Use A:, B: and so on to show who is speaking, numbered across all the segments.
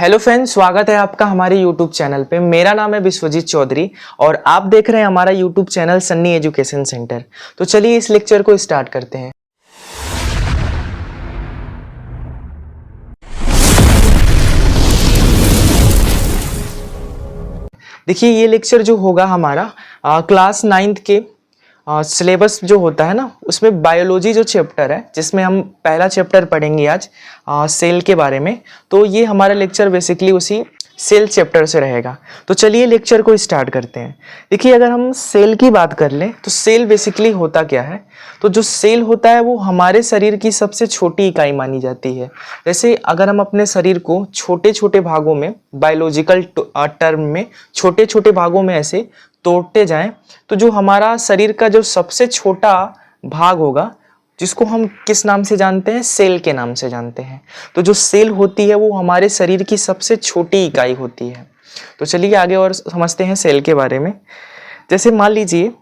A: Hello friends, स्वागत है आपका हमारे यूट्यूब चैनल पे। मेरा नाम है विश्वजीत चौधरी और आप देख रहे हैं हमारा YouTube channel Sunny education centre. तो चलिए इस लेक्चर को स्टार्ट करते हैं। देखिए ये लेक्चर जो होगा हमारा क्लास 9th के सिलेबस जो होता है ना, उसमें बायोलॉजी जो चैप्टर है, जिसमें हम पहला चैप्टर पढ़ेंगे आज सेल के बारे में। तो ये हमारा लेक्चर बेसिकली उसी सेल चैप्टर से रहेगा। तो चलिए लेक्चर को स्टार्ट करते हैं। देखिए अगर हम सेल की बात कर लें तो सेल बेसिकली होता क्या है। तो जो सेल होता है वो हमारे शरीर की सबसे छोटी इकाई मानी जाती है। जैसे अगर हम अपने शरीर को छोटे छोटे भागों में, बायोलॉजिकल टर्म में छोटे छोटे भागों में ऐसे तोड़ते जाएं, तो जो हमारा शरीर का जो सबसे छोटा भाग होगा, जिसको हम किस नाम से जानते हैं, सेल के नाम से जानते हैं। तो जो सेल होती है वो हमारे शरीर की सबसे छोटी इकाई होती है। तो चलिए आगे और समझते हैं सेल के बारे में। जैसे मान लीजिए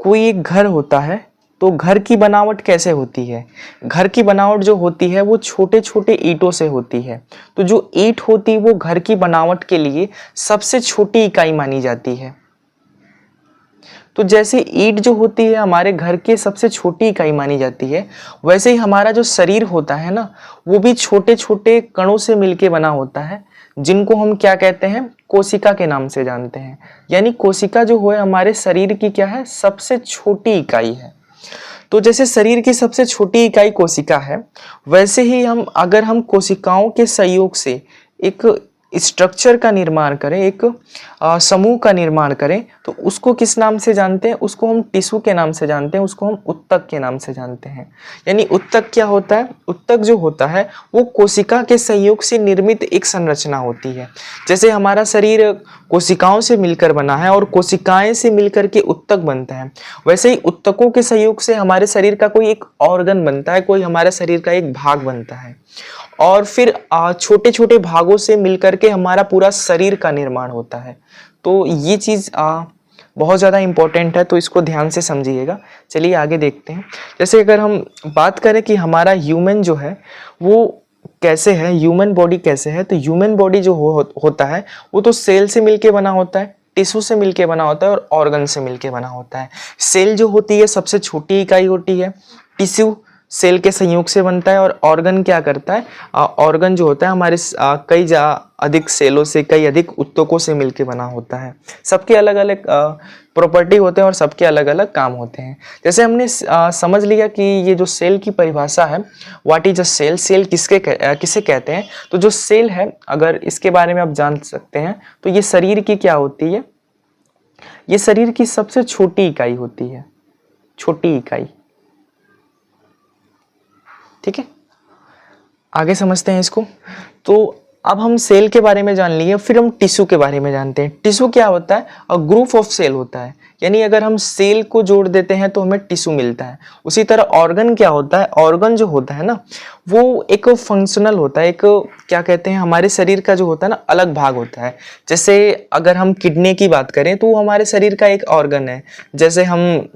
A: कोई एक घर होता है, तो घर की बनावट कैसे होती है। घर की बनावट जो होती है वो छोटे छोटे ईंटों से होती है। तो जो ईंट होती है वो घर की बनावट के लिए सबसे छोटी इकाई मानी जाती है। तो जैसे ईंट जो होती है हमारे घर के सबसे छोटी इकाई मानी जाती है, वैसे ही हमारा जो शरीर होता है ना, वो भी छोटे छोटे कणों से मिलके बना होता है, जिनको हम क्या कहते हैं, कोशिका के नाम से जानते हैं। यानी कोशिका जो है हमारे शरीर की क्या है, सबसे छोटी इकाई है। तो जैसे शरीर की सबसे छोटी इकाई कोशिका है, वैसे ही अगर हम कोशिकाओं के सहयोग से एक स्ट्रक्चर का निर्माण करें, एक समूह का निर्माण करें, तो उसको किस नाम से जानते हैं, उसको हम टिश्यू के नाम से जानते हैं, उसको हम उत्तक के नाम से जानते हैं। यानी उत्तक क्या होता है, उत्तक जो होता है वो कोशिका के सहयोग से निर्मित एक संरचना होती है। जैसे हमारा शरीर कोशिकाओं से मिलकर बना है और कोशिकाएं से मिलकर के उत्तक बनता है, वैसे ही उत्तकों के सहयोग से हमारे शरीर का कोई एक ऑर्गन बनता है, कोई हमारे शरीर का एक भाग बनता है, और फिर छोटे छोटे भागों से मिलकर के हमारा पूरा शरीर का निर्माण होता है। तो ये चीज़ बहुत ज़्यादा इम्पोर्टेंट है, तो इसको ध्यान से समझिएगा। चलिए आगे देखते हैं। जैसे अगर हम बात करें कि हमारा ह्यूमन जो है वो कैसे है, ह्यूमन बॉडी कैसे है, तो ह्यूमन बॉडी जो होता है वो तो सेल से मिलके बना होता है, टिश्यू से मिलके बना होता है और ऑर्गन से मिलके बना होता है। सेल जो होती है सबसे छोटी इकाई होती है, टिश्यू सेल के संयोग से बनता है, और ऑर्गन क्या करता है, ऑर्गन जो होता है हमारे कई अधिक सेलों से, कई अधिक उत्तकों से मिलके बना होता है। सबके अलग अलग प्रॉपर्टी होते हैं और सबके अलग अलग काम होते हैं। जैसे हमने समझ लिया कि ये जो सेल की परिभाषा है, what is a cell, cell किसे कहते हैं। तो जो सेल है, अगर इसके बारे में आप जान सकते हैं, तो ये शरीर की क्या होती है, ये शरीर की सबसे छोटी इकाई होती है, छोटी इकाई। ठीक है, आगे समझते हैं इसको। तो अब हम सेल के बारे में जान लिए, फिर हम टिश्यू के बारे में जानते हैं। टिश्यू क्या होता है, अ ग्रुप ऑफ सेल होता है। यानी अगर हम सेल को जोड़ देते हैं तो हमें टिश्यू मिलता है। उसी तरह ऑर्गन क्या होता है, ऑर्गन जो होता है ना, वो एक फंक्शनल होता है, एक क्या कहते हैं, हमारे शरीर का जो होता है ना, अलग भाग होता है। जैसे अगर हम किडनी की बात करें तो वो हमारे शरीर का एक ऑर्गन है। जैसे हम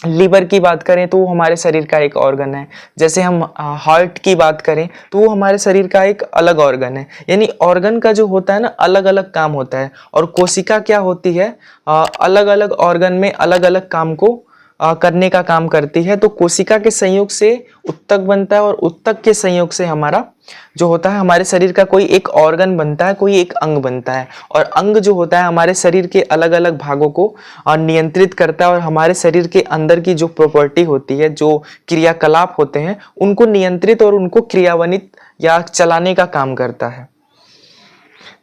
A: लीवर की बात करें तो वो हमारे शरीर का एक ऑर्गन है। जैसे हम हार्ट की बात करें तो वो हमारे शरीर का एक अलग ऑर्गन है। यानी ऑर्गन का जो होता है ना, अलग अलग काम होता है। और कोशिका क्या होती है, अलग अलग ऑर्गन में अलग अलग काम को करने का काम करती है। तो कोशिका के संयोग से उत्तक बनता है, और उत्तक के संयोग से हमारा जो होता है, हमारे शरीर का कोई एक ऑर्गन बनता है, कोई एक अंग बनता है। और अंग जो होता है हमारे शरीर के अलग अलग भागों को नियंत्रित करता है, और हमारे शरीर के अंदर की जो प्रॉपर्टी होती है, जो क्रियाकलाप होते हैं, उनको नियंत्रित और उनको क्रियान्वित या चलाने का काम करता है।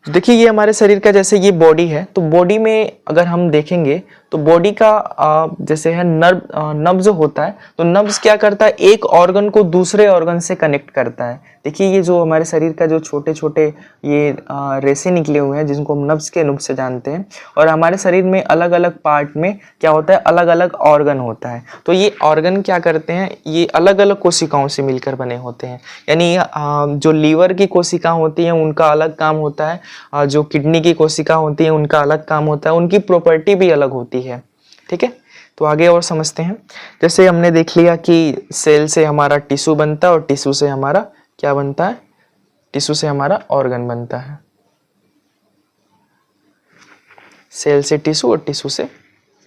A: देखिए ये हमारे शरीर का, जैसे ये बॉडी है, तो बॉडी में अगर हम देखेंगे तो बॉडी का जैसे है नब्ज होता है। तो नब्ज क्या करता है, एक ऑर्गन को दूसरे ऑर्गन से कनेक्ट करता है। देखिए ये जो हमारे शरीर का जो छोटे छोटे ये रेसे निकले हुए हैं, जिनको हम नब्ज के रूप से जानते हैं। और हमारे शरीर में अलग अलग पार्ट में क्या होता है, अलग अलग ऑर्गन होता है। तो ये ऑर्गन क्या करते हैं, ये अलग अलग कोशिकाओं से मिलकर बने होते हैं। यानी जो लीवर की कोशिका होती हैं उनका अलग काम होता है, जो किडनी की कोशिका होती है उनका अलग काम होता है, उनकी प्रॉपर्टी भी अलग होती है। ठीक है, तो आगे और समझते हैं। जैसे हमने देख लिया कि सेल से हमारा टिश्यू बनता है और टिश्यू से हमारा क्या बनता है, टिश्यू से हमारा ऑर्गन बनता है। सेल से टिश्यू और टिश्यू से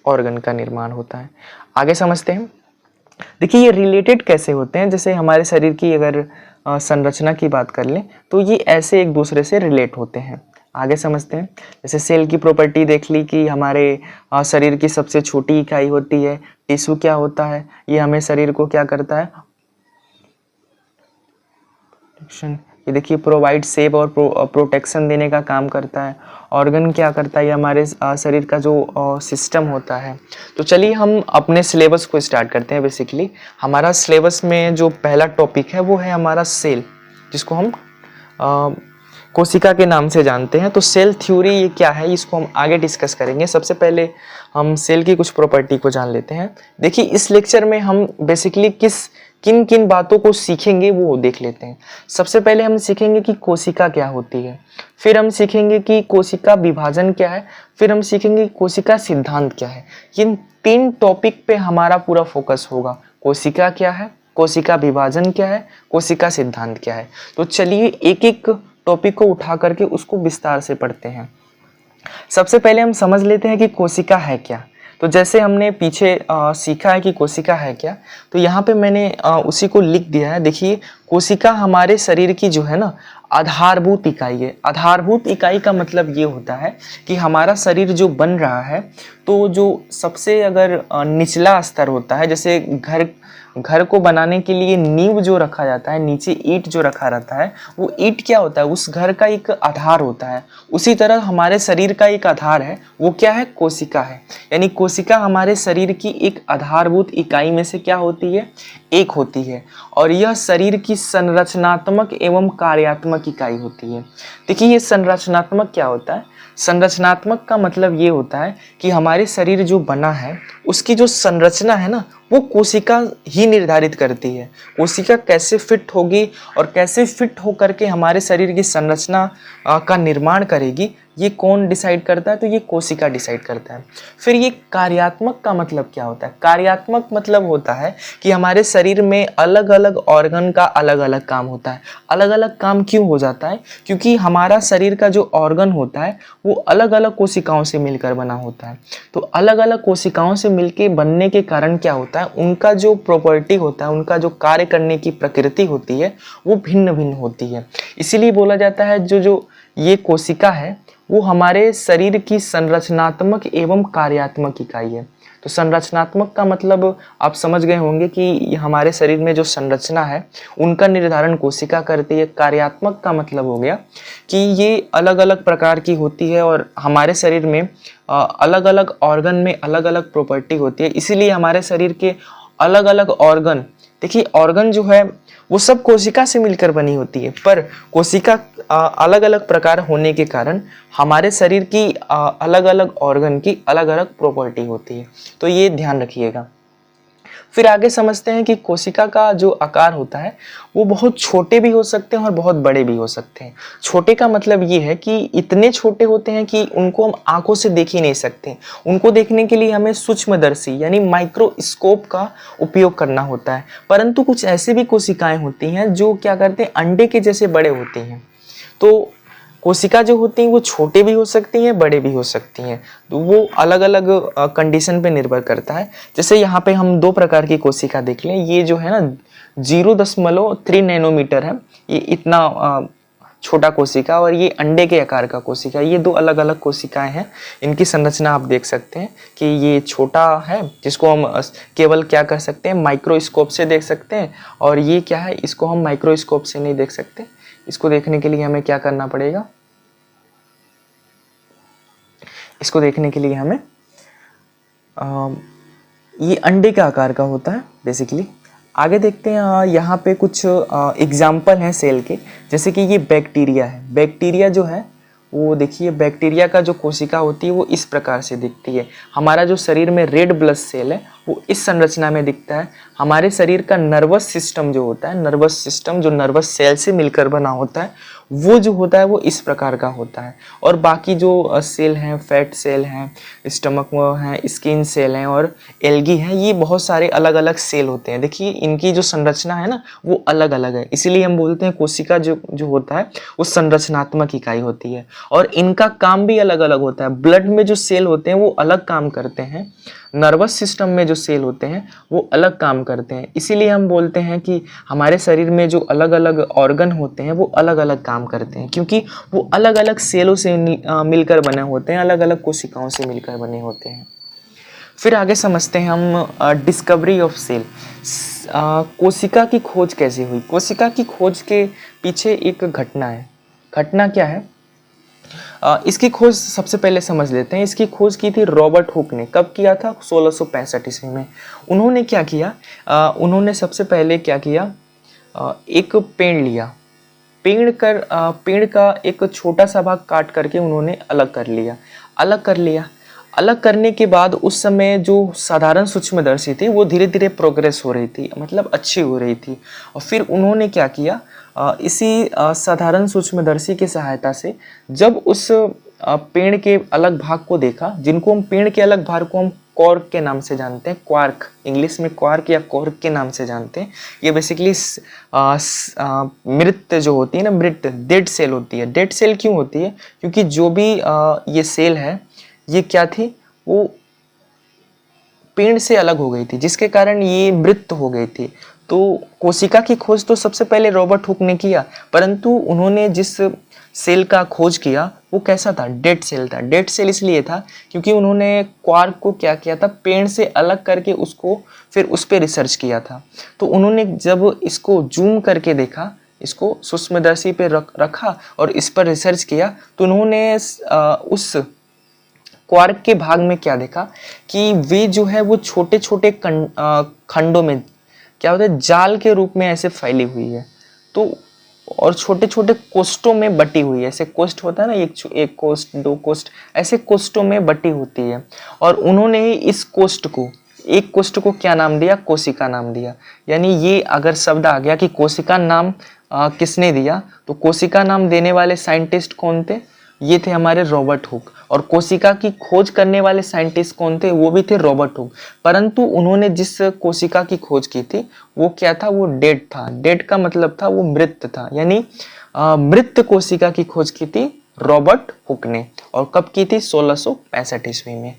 A: ऑर्गन का निर्माण होता है। आगे समझते हैं। देखिए ये रिलेटेड कैसे होते हैं, जैसे हमारे शरीर की अगर संरचना की बात कर लें तो ये ऐसे एक दूसरे से रिलेट होते हैं। आगे समझते हैं। जैसे सेल की प्रॉपर्टी देख ली कि हमारे शरीर की सबसे छोटी इकाई होती है। टिश्यू क्या होता है, ये हमें शरीर को क्या करता है, ये देखिए प्रोवाइड सेव और प्रोटेक्शन देने का काम करता है। ऑर्गन क्या करता है, ये हमारे शरीर का जो सिस्टम होता है। तो चलिए हम अपने सिलेबस को स्टार्ट करते हैं। बेसिकली हमारा सिलेबस में जो पहला टॉपिक है वो है हमारा सेल, जिसको हम कोशिका के नाम से जानते हैं। तो सेल थ्योरी ये क्या है, इसको हम आगे डिस्कस करेंगे। सबसे पहले हम सेल की कुछ प्रॉपर्टी को जान लेते हैं। देखिए इस लेक्चर में हम बेसिकली किन किन बातों को सीखेंगे वो देख लेते हैं। सबसे पहले हम सीखेंगे कि कोशिका क्या होती है, फिर हम सीखेंगे कि कोशिका विभाजन क्या है, फिर हम सीखेंगे कि कोशिका सिद्धांत क्या है। इन 3 टॉपिक पे हमारा पूरा फोकस होगा। कोशिका क्या है, कोशिका विभाजन क्या है, कोशिका सिद्धांत क्या है। तो चलिए एक एक टॉपिक को उठा करके उसको विस्तार से पढ़ते हैं। सबसे पहले हम समझ लेते हैं कि कोशिका है क्या। तो जैसे हमने पीछे सीखा है कि कोशिका है क्या, तो यहाँ पे मैंने उसी को लिख दिया है। देखिए कोशिका हमारे शरीर की जो है ना आधारभूत इकाई है। आधारभूत इकाई का मतलब ये होता है कि हमारा शरीर जो बन रहा है, तो जो सबसे अगर निचला स्तर होता है, जैसे घर को बनाने के लिए नींव जो रखा जाता है, नीचे ईंट जो रखा रहता है, वो ईंट क्या होता है, उस घर का एक आधार होता है। उसी तरह हमारे शरीर का एक आधार है, वो क्या है, कोशिका है। यानी कोशिका हमारे शरीर की एक आधारभूत इकाई में से क्या होती है, एक होती है। और यह शरीर की संरचनात्मक एवं कार्यात्मक इकाई होती है। देखिए ये संरचनात्मक क्या होता है, संरचनात्मक का मतलब ये होता है कि हमारे शरीर जो बना है उसकी जो संरचना है ना, वो कोशिका ही निर्धारित करती है। कोशिका कैसे फिट होगी और कैसे फिट हो करके हमारे शरीर की संरचना का निर्माण करेगी, ये कौन डिसाइड करता है, तो ये कोशिका डिसाइड करता है। फिर ये कार्यात्मक का मतलब क्या होता है, कार्यात्मक मतलब होता है कि हमारे शरीर में अलग अलग ऑर्गन का अलग अलग काम होता है। अलग अलग काम क्यों हो जाता है, क्योंकि हमारा शरीर का जो ऑर्गन होता है वो अलग अलग कोशिकाओं से मिलकर बना होता है। तो अलग अलग कोशिकाओं से मिलकर बनने के कारण क्या होता है, उनका जो प्रॉपर्टी होता है, उनका जो कार्य करने की प्रकृति होती है वो भिन्न भिन्न होती है। इसीलिए बोला जाता है जो ये कोशिका है वो हमारे शरीर की संरचनात्मक एवं कार्यात्मक इकाई है। तो संरचनात्मक का मतलब आप समझ गए होंगे कि हमारे शरीर में जो संरचना है उनका निर्धारण कोशिका करती है। कार्यात्मक का मतलब हो गया कि ये अलग अलग प्रकार की होती है और हमारे शरीर में अलग अलग ऑर्गन में अलग अलग प्रॉपर्टी होती है। इसीलिए हमारे शरीर के अलग अलग ऑर्गन, देखिए ऑर्गन जो है वो सब कोशिका से मिलकर बनी होती है, पर कोशिका अलग अलग प्रकार होने के कारण हमारे शरीर की अलग अलग ऑर्गन की अलग अलग प्रॉपर्टी होती है। तो ये ध्यान रखिएगा। फिर आगे समझते हैं कि कोशिका का जो आकार होता है वो बहुत छोटे भी हो सकते हैं और बहुत बड़े भी हो सकते हैं। छोटे का मतलब ये है कि इतने छोटे होते हैं कि उनको हम आंखों से देख ही नहीं सकते। उनको देखने के लिए हमें सूक्ष्मदर्शी यानी माइक्रोस्कोप का उपयोग करना होता है। परंतु कुछ ऐसे भी कोशिकाएं होती हैं जो क्या करते हैं, अंडे के जैसे बड़े होते हैं। तो कोशिका जो होती हैं वो छोटे भी हो सकती हैं, बड़े भी हो सकती हैं। तो वो अलग अलग कंडीशन पे निर्भर करता है। जैसे यहाँ पे हम 2 प्रकार की कोशिका देख लें। ये जो है ना 0.3 नैनोमीटर है, ये इतना छोटा कोशिका, और ये अंडे के आकार का कोशिका। ये 2 अलग अलग कोशिकाएं हैं। इनकी संरचना आप देख सकते हैं कि ये छोटा है, जिसको हम केवल क्या कर सकते हैं, माइक्रोस्कोप से देख सकते हैं। और ये क्या है, इसको हम माइक्रोस्कोप से नहीं देख सकते। इसको देखने के लिए हमें क्या करना पड़ेगा, इसको देखने के लिए हमें ये अंडे के आकार का होता है बेसिकली। आगे देखते हैं, यहाँ पे कुछ एग्जाम्पल हैं सेल के। जैसे कि ये बैक्टीरिया है। बैक्टीरिया जो है वो देखिए, बैक्टीरिया का जो कोशिका होती है वो इस प्रकार से दिखती है। हमारा जो शरीर में रेड ब्लड सेल है वो इस संरचना में दिखता है। हमारे शरीर का नर्वस सिस्टम जो होता है, नर्वस सिस्टम जो नर्वस सेल से मिलकर बना होता है, वो जो होता है वो इस प्रकार का होता है। और बाकी जो सेल हैं, फैट सेल हैं, स्टमक हैं, स्किन सेल हैं और एल्गी हैं, ये बहुत सारे अलग अलग सेल होते हैं। देखिए इनकी जो संरचना है ना वो अलग अलग है, इसीलिए हम बोलते हैं कोशिका जो जो होता है वो संरचनात्मक इकाई होती है। और इनका काम भी अलग अलग होता है। ब्लड में जो सेल होते हैं वो अलग काम करते हैं, नर्वस सिस्टम में जो सेल होते हैं वो अलग काम करते हैं। इसीलिए हम बोलते हैं कि हमारे शरीर में जो अलग अलग ऑर्गन होते हैं वो अलग अलग काम करते हैं, क्योंकि वो अलग अलग सेलों से मिलकर बने होते हैं, अलग अलग कोशिकाओं से मिलकर बने होते हैं। फिर आगे समझते हैं हम डिस्कवरी ऑफ सेल। कोशिका की खोज कैसे हुई। कोशिका की खोज के पीछे एक घटना है। घटना क्या है, इसकी खोज सबसे पहले समझ लेते हैं। इसकी खोज की थी रॉबर्ट हुक ने। कब किया था, 1665 ईस्वी में। उन्होंने क्या किया, उन्होंने सबसे पहले क्या किया, एक पेड़ लिया, पेड़ का एक छोटा सा भाग काट करके उन्होंने अलग कर लिया। अलग करने के बाद उस समय जो साधारण सूक्ष्मदर्शी थी वो धीरे धीरे प्रोग्रेस हो रही थी, मतलब अच्छी हो रही थी। और फिर उन्होंने क्या किया, इसी साधारण सूक्ष्मदर्शी की सहायता से जब उस पेड़ के अलग भाग को देखा, जिनको हम पेड़ के अलग भाग को हम कॉर्क के नाम से जानते हैं, क्वार्क, इंग्लिश में क्वार्क या कॉर्क के नाम से जानते हैं। ये बेसिकली मृत जो होती है ना, मृत डेड सेल होती है। डेड सेल क्यों होती है, क्योंकि जो भी ये सेल है ये क्या थी, वो पेड़ से अलग हो गई थी, जिसके कारण ये मृत हो गई थी। तो कोशिका की खोज तो सबसे पहले रॉबर्ट हुक ने किया, परंतु उन्होंने जिस सेल का खोज किया वो कैसा था, डेड सेल था। डेड सेल इसलिए था क्योंकि उन्होंने क्वार्क को क्या किया था, पेड़ से अलग करके उसको फिर उस पर रिसर्च किया था। तो उन्होंने जब इसको जूम करके देखा, इसको सूक्ष्मदर्शी पे रखा और इस पर रिसर्च किया, तो उन्होंने उस क्वार्क के भाग में क्या देखा कि वे जो है वो छोटे छोटे खंडों में क्या होता है, जाल के रूप में ऐसे फैली हुई है। तो और छोटे छोटे कोष्ठों में बटी हुई है। ऐसे कोष्ठ होता है ना, एक कोष्ठ, दो कोष्ठ, ऐसे कोष्ठों में बटी होती है। और उन्होंने ही इस कोष्ठ को, एक कोष्ठ को क्या नाम दिया, कोशिका नाम दिया। यानी ये अगर शब्द आ गया कि कोशिका नाम किसने दिया, तो कोशिका नाम देने वाले साइंटिस्ट कौन थे, ये थे हमारे रॉबर्ट हुक। और कोशिका की खोज करने वाले साइंटिस्ट कौन थे, वो भी थे रॉबर्ट हुक। परंतु उन्होंने जिस कोशिका की खोज की थी वो क्या था, वो डेड था। डेड का मतलब था वो मृत था, यानी मृत कोशिका की खोज की थी रॉबर्ट हुक ने। और कब की थी, 1665 ईस्वी में।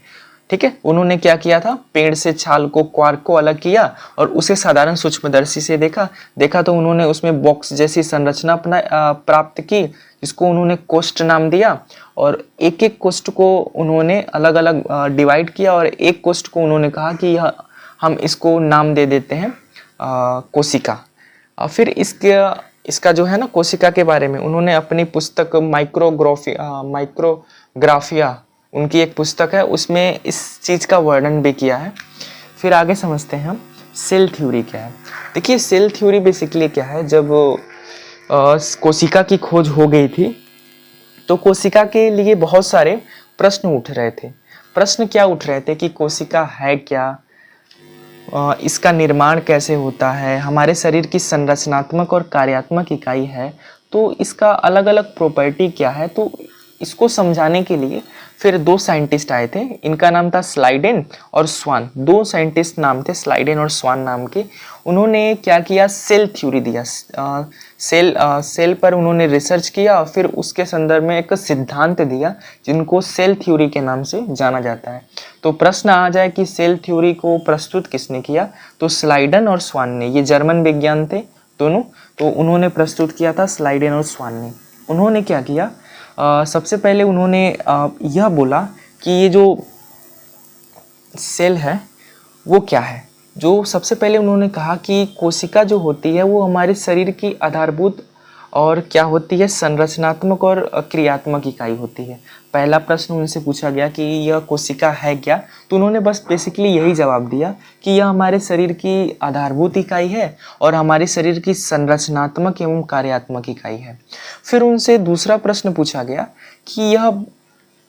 A: ठीक है, उन्होंने क्या किया था, पेड़ से छाल को, क्वार्क को अलग किया और उसे साधारण सूक्ष्मदर्शी से देखा तो उन्होंने उसमें बॉक्स जैसी संरचना प्राप्त की, जिसको उन्होंने कोष्ठ नाम दिया। और एक एक कोष्ठ को उन्होंने अलग अलग डिवाइड किया और एक कोष्ठ को उन्होंने कहा कि यह हम इसको नाम दे देते हैं कोशिका। और फिर इसका जो है ना, कोशिका के बारे में उन्होंने अपनी पुस्तक माइक्रोग्राफिया, उनकी एक पुस्तक है, उसमें इस चीज़ का वर्णन भी किया है। फिर आगे समझते हैं हम सेल थ्योरी क्या है। देखिए सेल थ्योरी बेसिकली क्या है, जब कोशिका की खोज हो गई थी तो कोशिका के लिए बहुत सारे प्रश्न उठ रहे थे। प्रश्न क्या उठ रहे थे कि कोशिका है क्या, इसका निर्माण कैसे होता है, हमारे शरीर की संरचनात्मक और कार्यात्मक इकाई है, तो इसका अलग अलग प्रॉपर्टी क्या है। तो इसको समझाने के लिए फिर दो साइंटिस्ट आए थे, इनका नाम था स्लाइडेन और स्वान। दो साइंटिस्ट नाम थे स्लाइडेन और स्वान नाम के। उन्होंने क्या किया, सेल थ्योरी दिया। सेल पर उन्होंने रिसर्च किया और फिर उसके संदर्भ में एक सिद्धांत दिया जिनको सेल थ्योरी के नाम से जाना जाता है। तो प्रश्न आ जाए कि सेल थ्योरी को प्रस्तुत किसने किया, तो स्लाइडन और स्वान ने। ये जर्मन विज्ञान थे दोनों, तो उन्होंने प्रस्तुत किया था स्लाइडेन और स्वान ने। उन्होंने क्या किया, सबसे पहले उन्होंने यह बोला कि ये जो सेल है वो क्या है। जो सबसे पहले उन्होंने कहा कि कोशिका जो होती है वो हमारे शरीर की आधारभूत और क्या होती है, संरचनात्मक और क्रियात्मक इकाई होती है। पहला प्रश्न उनसे पूछा गया कि यह कोशिका है क्या, तो उन्होंने बस बेसिकली यही जवाब दिया कि यह हमारे शरीर की आधारभूत इकाई है और हमारे शरीर की संरचनात्मक एवं कार्यात्मक इकाई है। फिर उनसे दूसरा प्रश्न पूछा गया कि यह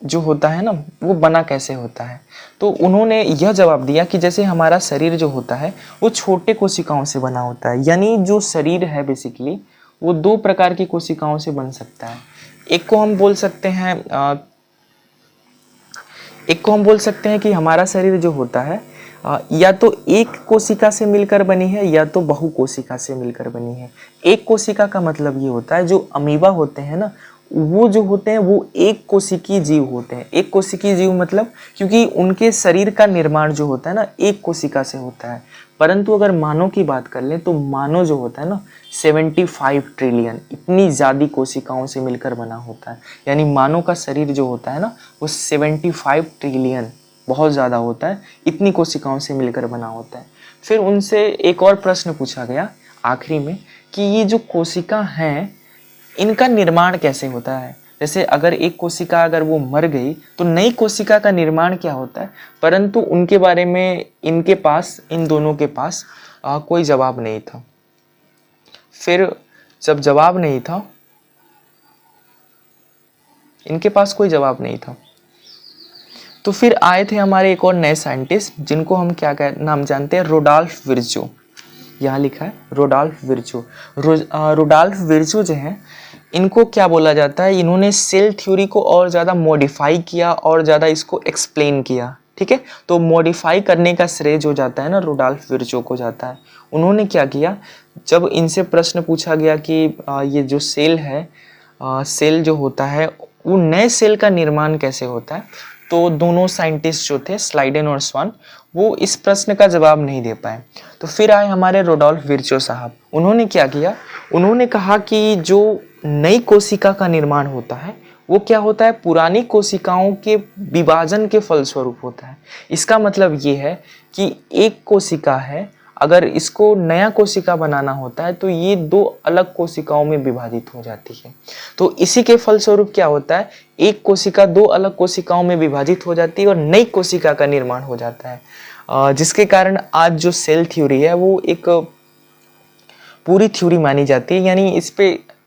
A: जो होता है ना वो बना कैसे होता है। तो उन्होंने यह जवाब दिया कि जैसे हमारा शरीर जो होता है वो छोटे कोशिकाओं से बना होता है, यानी जो शरीर है बेसिकली वो दो प्रकार की कोशिकाओं से बन सकता है। एक को हम बोल सकते हैं कि हमारा शरीर जो होता है या तो एक कोशिका से मिलकर बनी है या तो बहु कोशिका से मिलकर बनी है। एक कोशिका का मतलब ये होता है जो अमीबा होते हैं ना, वो जो होते हैं वो एक कोशिकीय जीव होते हैं। एक कोशिकीय जीव मतलब क्योंकि उनके शरीर का निर्माण जो होता है ना एक कोशिका से होता है। परंतु अगर मानव की बात कर लें तो मानव जो होता है ना 75 ट्रिलियन इतनी ज़्यादा कोशिकाओं से मिलकर बना होता है। यानी मानव का शरीर जो होता है ना वो 75 ट्रिलियन बहुत ज़्यादा होता है, इतनी कोशिकाओं से मिलकर बना होता है। फिर उनसे एक और प्रश्न पूछा गया आखिरी में कि ये जो कोशिका हैं इनका निर्माण कैसे होता है। जैसे अगर एक कोशिका अगर वो मर गई तो नई कोशिका का निर्माण क्या होता है, परंतु उनके बारे में इनके पास, इन दोनों के पास कोई जवाब नहीं था। फिर जब जवाब नहीं था, इनके पास कोई जवाब नहीं था, तो फिर आए थे हमारे एक और नए साइंटिस्ट जिनको हम क्या नाम जानते हैं, रोडॉल्फ विर्चो। यहाँ लिखा है रोडॉल्फ विर्चो। रोडॉल्फ विर्चो जो हैं इनको क्या बोला जाता है, इन्होंने सेल थ्योरी को और ज़्यादा मॉडिफाई किया और ज़्यादा इसको एक्सप्लेन किया। ठीक है, तो मॉडिफाई करने का श्रेय जो जाता है ना रोडॉल्फ विर्चो को जाता है। उन्होंने क्या किया, जब इनसे प्रश्न पूछा गया कि ये जो सेल है, सेल जो होता है वो नए सेल का निर्माण कैसे होता है, तो दोनों साइंटिस्ट जो थे स्लाइडेन और स्वान वो इस प्रश्न का जवाब नहीं दे पाए। तो फिर आए हमारे रोडॉल्फ विर्चो साहब। उन्होंने क्या किया, उन्होंने कहा कि जो नई कोशिका का निर्माण होता है वो क्या होता है, पुरानी कोशिकाओं के विभाजन के फलस्वरूप होता है। इसका मतलब ये है कि एक कोशिका है, अगर इसको नया कोशिका बनाना होता है तो ये दो अलग कोशिकाओं में विभाजित हो जाती है। तो इसी के फलस्वरूप क्या होता है, एक कोशिका दो अलग कोशिकाओं में विभाजित हो जाती है और नई कोशिका का निर्माण हो जाता है, जिसके कारण आज जो सेल थ्योरी है वो एक पूरी थ्योरी मानी जाती है। यानी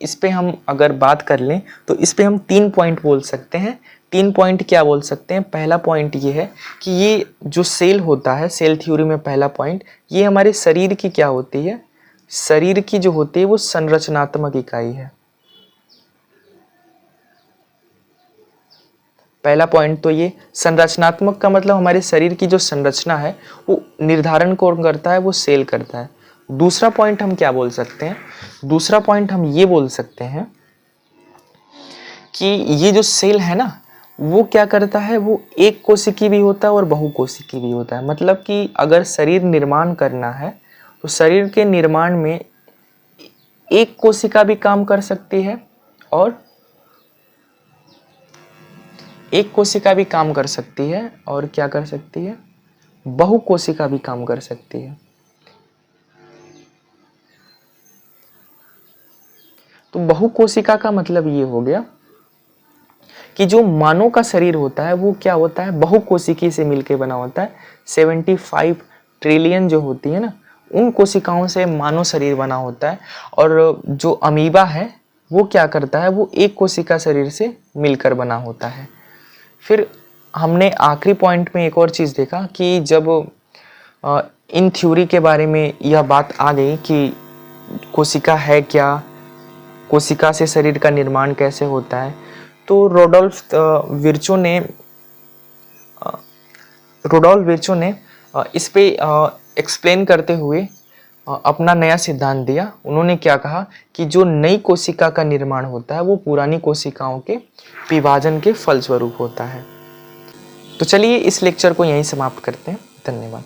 A: इस पे हम अगर बात कर लें तो इस पे हम 3 पॉइंट बोल सकते हैं। 3 पॉइंट क्या बोल सकते हैं, पहला पॉइंट ये है कि ये जो सेल होता है, सेल थ्योरी में पहला पॉइंट ये हमारे शरीर की क्या होती है, शरीर की जो होती है वो संरचनात्मक इकाई है। पहला पॉइंट तो ये संरचनात्मक का मतलब हमारे शरीर की जो संरचना है वो निर्धारण कौन करता है, वो सेल करता है। दूसरा पॉइंट हम क्या बोल सकते हैं, दूसरा पॉइंट हम ये बोल सकते हैं कि ये जो सेल है ना वो क्या करता है, वो एक कोशिकी भी होता है और बहुकोशिकी भी होता है। मतलब कि अगर शरीर निर्माण करना है तो शरीर के निर्माण में एक कोशिका भी काम कर सकती है और एक कोशिका भी काम कर सकती है और क्या कर सकती है, बहुकोशिका भी काम कर सकती है। तो बहुकोशिका का मतलब ये हो गया कि जो मानव का शरीर होता है वो क्या होता है, बहुकोशिकी से मिलके बना होता है। 75 ट्रिलियन जो होती है ना उन कोशिकाओं से मानव शरीर बना होता है। और जो अमीबा है वो क्या करता है, वो एक कोशिका शरीर से मिलकर बना होता है। फिर हमने आखिरी पॉइंट में एक और चीज़ देखा कि जब इन थ्योरी के बारे में यह बात आ गई कि कोशिका है क्या, कोशिका से शरीर का निर्माण कैसे होता है, तो रोडॉल्फ विर्चो ने इस पे एक्सप्लेन करते हुए अपना नया सिद्धांत दिया। उन्होंने क्या कहा कि जो नई कोशिका का निर्माण होता है वो पुरानी कोशिकाओं के विभाजन के फलस्वरूप होता है। तो चलिए इस लेक्चर को यहीं समाप्त करते हैं। धन्यवाद।